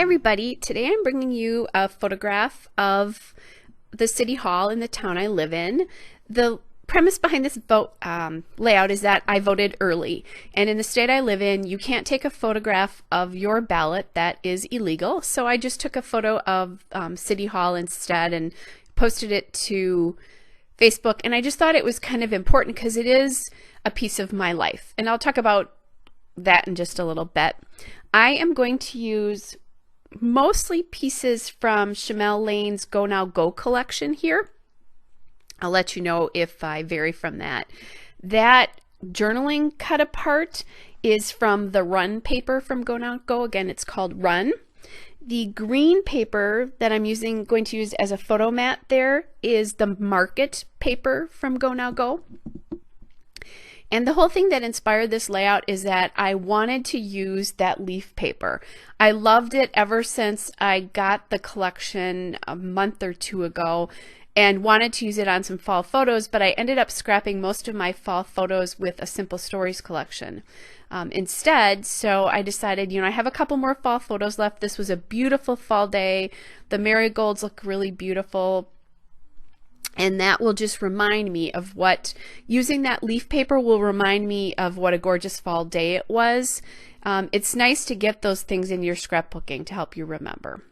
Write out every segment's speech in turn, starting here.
everybody. Today I'm bringing you a photograph of the city hall in the town I live in. The premise behind this layout is that I voted early, and in the state I live in you can't take a photograph of your ballot. That is illegal. So I just took a photo of city hall instead and posted it to Facebook, and I just thought it was kind of important because it is a piece of my life, and I'll talk about that in just a little bit. I am going to use mostly pieces from Shamel Lane's Go Now Go collection here. I'll let you know if I vary from that. That journaling cut apart is from the Run paper from Go Now Go. Again, it's called Run. The green paper that I'm going to use as a photo mat there is the Market paper from Go Now Go. And the whole thing that inspired this layout is that I wanted to use that leaf paper. I loved it ever since I got the collection a month or two ago and wanted to use it on some fall photos, but I ended up scrapping most of my fall photos with a Simple Stories collection instead. So I decided, I have a couple more fall photos left. This was a beautiful fall day. The marigolds look really beautiful. And that will just remind me of using that leaf paper will remind me of what a gorgeous fall day it was. It's nice to get those things in your scrapbooking to help you remember.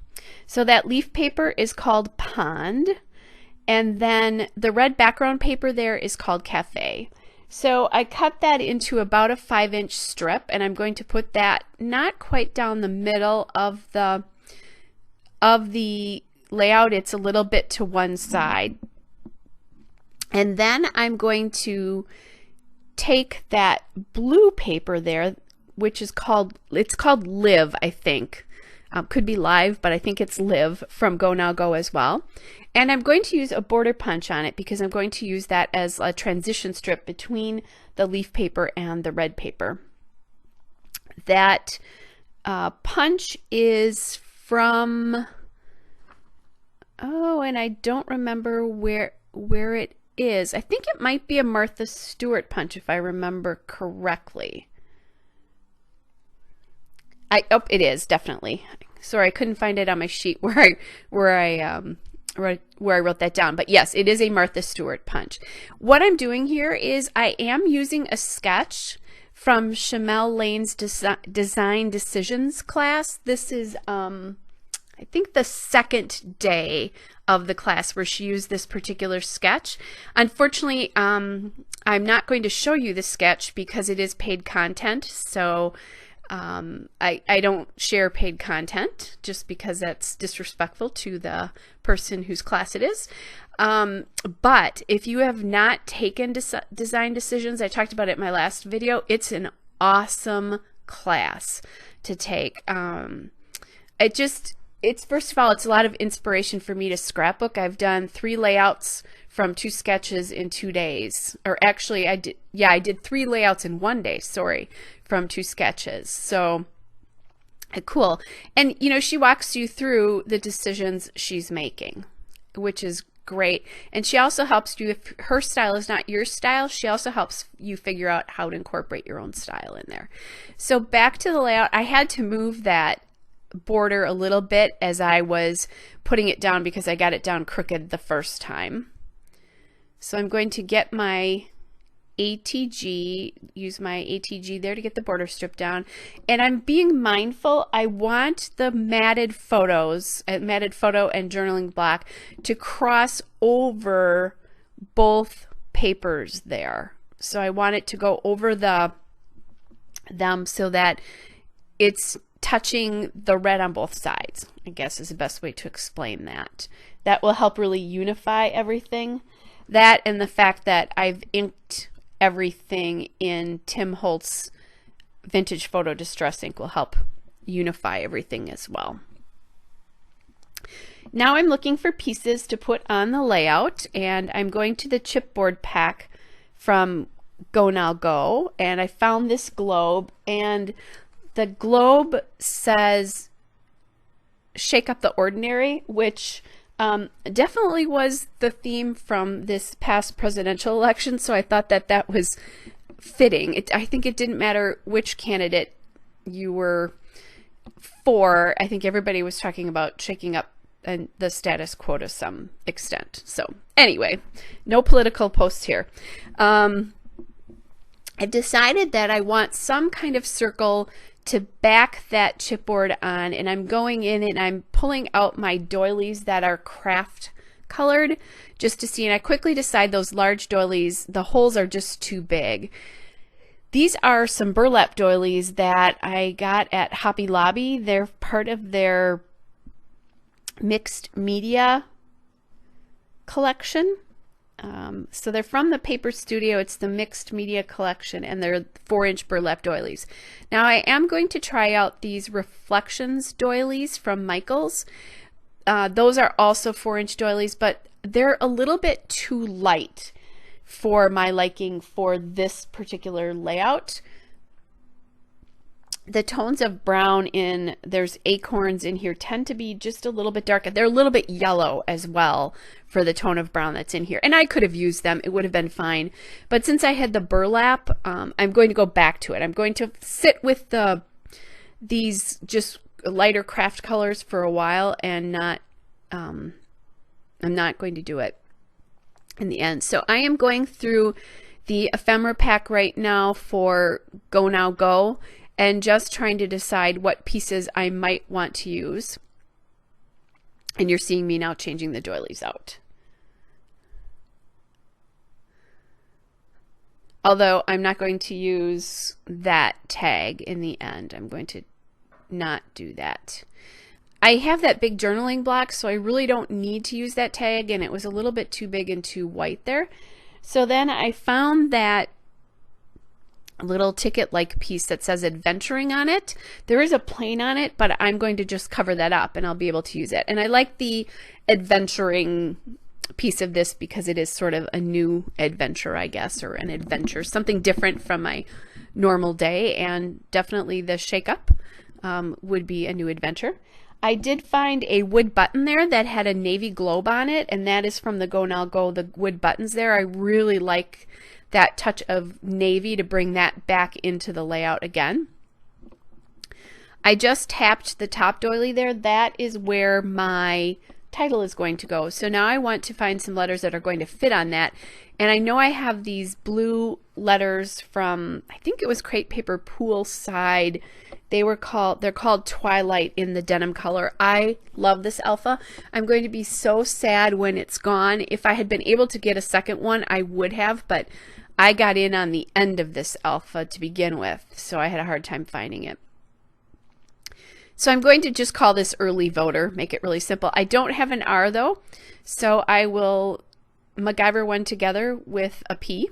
So that leaf paper is called Pond, and then the red background paper there is called Cafe. So I cut that into about a 5-inch strip, and I'm going to put that not quite down the middle of the layout. It's a little bit to one side. And then I'm going to take that blue paper there, which is called Live, I think. Could be Live, but I think it's Live from Go Now Go as well. And I'm going to use a border punch on it because I'm going to use that as a transition strip between the leaf paper and the red paper. That punch is from, and I don't remember where it is. I think it might be a Martha Stewart punch if I remember correctly. It is definitely. Sorry, I couldn't find it on my sheet where I wrote that down. But yes, it is a Martha Stewart punch. What I'm doing here is I am using a sketch from Shamel Lane's Design Decisions class. This is I think the second day of the class where she used this particular sketch. Unfortunately, I'm not going to show you the sketch because it is paid content. So I don't share paid content just because that's disrespectful to the person whose class it is. But if you have not taken Design Decisions, I talked about it in my last video, it's an awesome class to take. It's first of all, it's a lot of inspiration for me to scrapbook. I've done 3 layouts from 2 sketches in 2 days. Or actually, I did 3 layouts in 1 day, sorry, from 2 sketches. So cool. And she walks you through the decisions she's making, which is great. And she also helps you, if her style is not your style, she also helps you figure out how to incorporate your own style in there. So back to the layout, I had to move that border a little bit as I was putting it down because I got it down crooked the first time. So I'm going to get my ATG, use my ATG there to get the border strip down, and I'm being mindful. I want the matted photo and journaling block to cross over both papers there. So I want it to go over them so that it's touching the red on both sides, I guess is the best way to explain that. That will help really unify everything. That and the fact that I've inked everything in Tim Holt's vintage photo distress ink will help unify everything as well. Now I'm looking for pieces to put on the layout, and I'm going to the chipboard pack from Go Now Go, and I found this globe, and the globe says shake up the ordinary, which definitely was the theme from this past presidential election. So I thought that was fitting. I think it didn't matter which candidate you were before, I think everybody was talking about shaking up the status quo to some extent. So anyway, no political posts here. I've decided that I want some kind of circle to back that chipboard on, and I'm going in and I'm pulling out my doilies that are craft colored just to see, and I quickly decide those large doilies, the holes are just too big. These are some burlap doilies that I got at Hobby Lobby. They're part of their mixed media collection. So they're from the Paper Studio. It's the mixed media collection, and they're 4-inch burlap doilies. Now I am going to try out these reflections doilies from Michaels. Those are also 4-inch doilies, but they're a little bit too light for my liking for this particular layout. The tones of brown in, there's acorns in here, tend to be just a little bit darker. They're a little bit yellow as well for the tone of brown that's in here. And I could have used them. It would have been fine. But since I had the burlap, I'm going to go back to it. I'm going to sit with these just lighter craft colors for a while and not, I'm not going to do it in the end. So I am going through the ephemera pack right now for Go Now Go, and just trying to decide what pieces I might want to use. And you're seeing me now changing the doilies out. Although I'm not going to use that tag in the end. I'm going to not do that. I have that big journaling block, so I really don't need to use that tag, and it was a little bit too big and too white there. So then I found that little ticket-like piece that says adventuring on it. There is a plane on it, but I'm going to just cover that up and I'll be able to use it. And I like the adventuring piece of this because it is sort of a new adventure, I guess, or an adventure, something different from my normal day, and definitely the shake up would be a new adventure. I did find a wood button there that had a navy globe on it, and that is from the Go Now Go, the wood buttons there. I really like that touch of navy to bring that back into the layout again. I just tapped the top doily there. That is where my title is going to go. So now I want to find some letters that are going to fit on that. And I know I have these blue letters from, I think it was Crepe Paper Poolside. They're called Twilight in the denim color. I love this alpha. I'm going to be so sad when it's gone. If I had been able to get a second one, I would have, but I got in on the end of this alpha to begin with, so I had a hard time finding it. So I'm going to just call this early voter, make it really simple. I don't have an R though, so I will MacGyver one together with a P,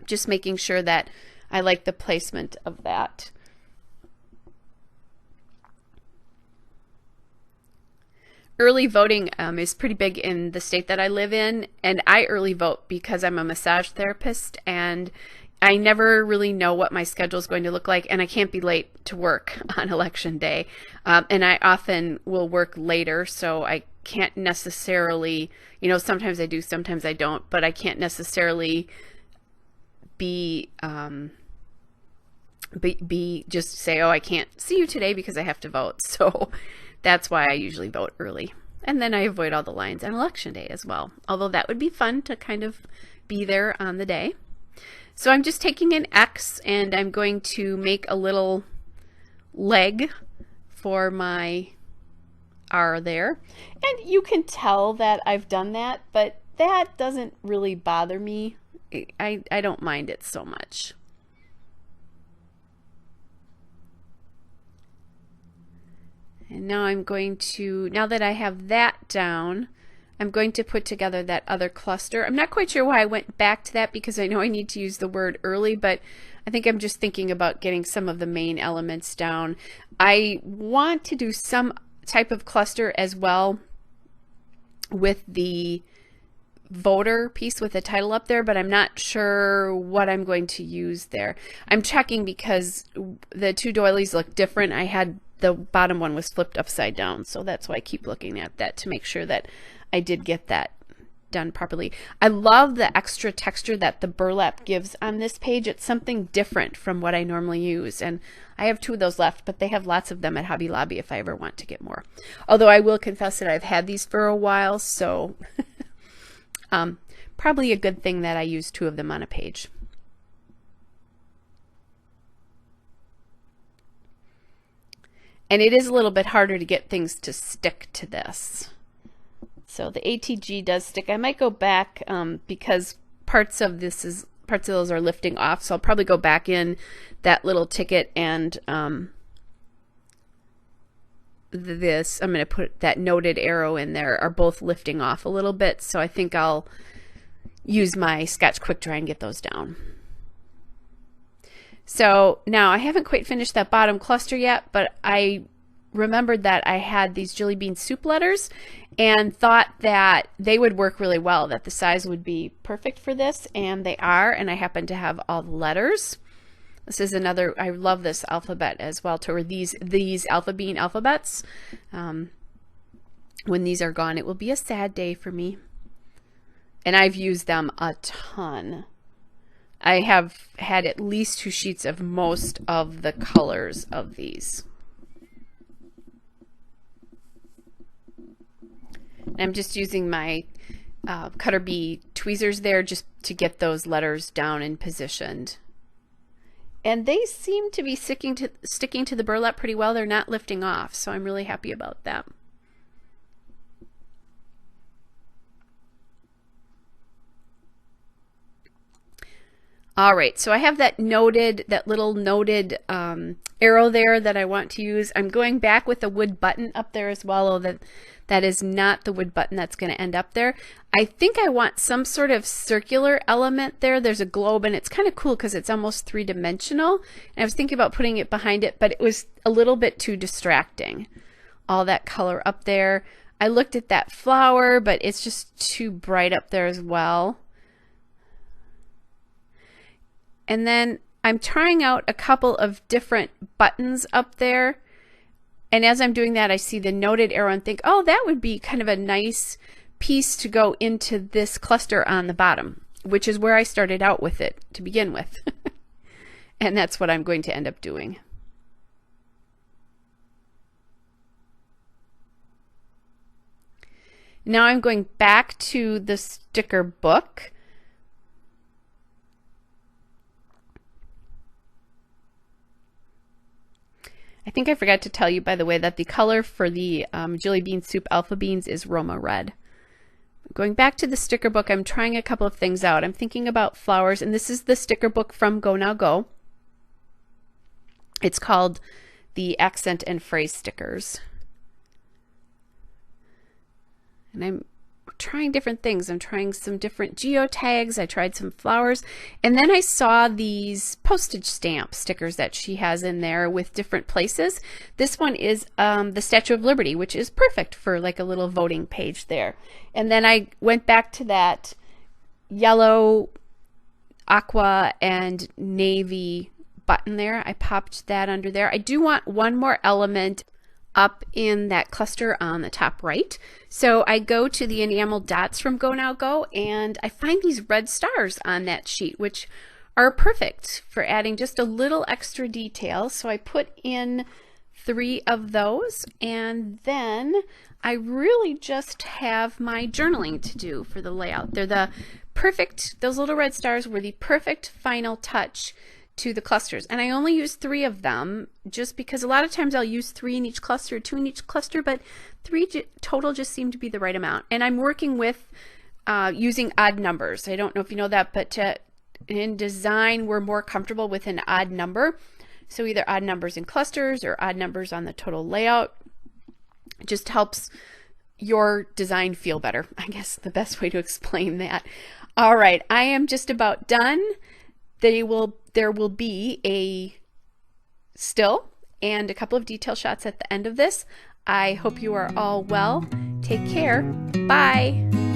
just making sure that I like the placement of that. Early voting is pretty big in the state that I live in, and I early vote because I'm a massage therapist and I never really know what my schedule is going to look like, and I can't be late to work on election day. And I often will work later, so I can't necessarily, you know, sometimes I do, sometimes I don't, but I can't necessarily be just say, oh, I can't see you today because I have to vote. So that's why I usually vote early. And then I avoid all the lines on election day as well. Although that would be fun to kind of be there on the day. So I'm just taking an X and I'm going to make a little leg for my R there. And you can tell that I've done that, but that doesn't really bother me. I don't mind it so much. And now I'm going to, now that I have that down, I'm going to put together that other cluster. I'm not quite sure why I went back to that because I know I need to use the word early, but I think I'm just thinking about getting some of the main elements down. I want to do some type of cluster as well with the voter piece with the title up there, but I'm not sure what I'm going to use there. I'm checking because the two doilies look different. I had the bottom one was flipped upside down, so that's why I keep looking at that to make sure that I did get that done properly. I love the extra texture that the burlap gives on this page. It's something different from what I normally use, and I have 2 of those left, but they have lots of them at Hobby Lobby if I ever want to get more. Although I will confess that I've had these for a while, so probably a good thing that I use 2 of them on a page. And it is a little bit harder to get things to stick to this. So the ATG does stick. I might go back because parts of those are lifting off. So I'll probably go back in that little ticket and I'm going to put that noted arrow in there, are both lifting off a little bit. So I think I'll use my Sketch Quick Dry and get those down. So now I haven't quite finished that bottom cluster yet, but I remembered that I had these jelly bean soup letters and thought that they would work really well, that the size would be perfect for this, and they are, and I happen to have all the letters. This is another, I love this alphabet as well, or these Alpha Bean alphabets. When these are gone, it will be a sad day for me. And I've used them a ton. I have had at least 2 sheets of most of the colors of these. I'm just using my Cutter Bee tweezers there just to get those letters down and positioned. And they seem to be sticking to the burlap pretty well. They're not lifting off, so I'm really happy about that. All right, so I have that little noted arrow there that I want to use. I'm going back with the wood button up there as well, although that is not the wood button that's going to end up there. I think I want some sort of circular element there. There's a globe, and it's kind of cool because it's almost 3-dimensional. And I was thinking about putting it behind it, but it was a little bit too distracting. All that color up there. I looked at that flower, but it's just too bright up there as well. And then I'm trying out a couple of different buttons up there. And as I'm doing that, I see the noted arrow and think, oh, that would be kind of a nice piece to go into this cluster on the bottom, which is where I started out with it to begin with. And that's what I'm going to end up doing. Now I'm going back to the sticker book. I think I forgot to tell you, by the way, that the color for the Jelly Bean Soup Alpha Beans is Roma Red. Going back to the sticker book, I'm trying a couple of things out. I'm thinking about flowers, and this is the sticker book from Go Now Go. It's called the Accent and Phrase Stickers. And I'm trying different things. I'm trying some different geotags. I tried some flowers. And then I saw these postage stamp stickers that she has in there with different places. This one is the Statue of Liberty, which is perfect for like a little voting page there. And then I went back to that yellow, aqua, and navy button there. I popped that under there. I do want one more element up in that cluster on the top right. So I go to the enamel dots from Go Now Go, and I find these red stars on that sheet, which are perfect for adding just a little extra detail. So I put in 3 of those, and then I really just have my journaling to do for the layout. They're the perfect, those little red stars were the perfect final touch to the clusters, and I only use 3 of them just because a lot of times I'll use 3 in each cluster, 2 in each cluster, but 3 total just seem to be the right amount. And I'm working with using odd numbers. I don't know if you know that, but in design we're more comfortable with an odd number, so either odd numbers in clusters or odd numbers on the total layout. It just helps your design feel better, I guess the best way to explain that. All right, I am just about done. There will be a still and a couple of detail shots at the end of this. I hope you are all well. Take care. Bye.